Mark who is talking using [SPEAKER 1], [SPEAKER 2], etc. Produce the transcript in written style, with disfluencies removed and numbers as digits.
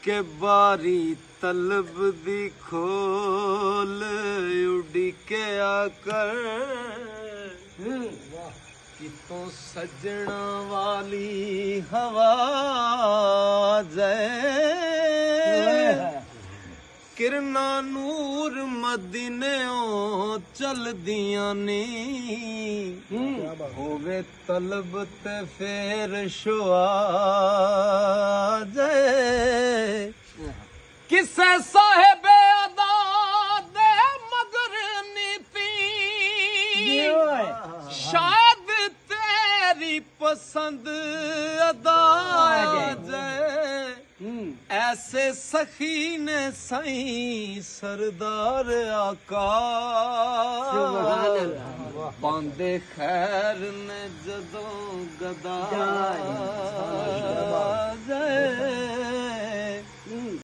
[SPEAKER 1] के बारी तलब दी खोल उड़ी के आकर कितों सजना वाली हवा जाए किरना नूर मदीनेओं चल दियां नी होवे तलब ते फेर शुआ जाए किसे साहिबे अदा दे मगर नीति शायद तेरी पसंद अदा जाए ऐसे सखी ने सही सरदार आका पांदे खैर ने जदों गदा जाए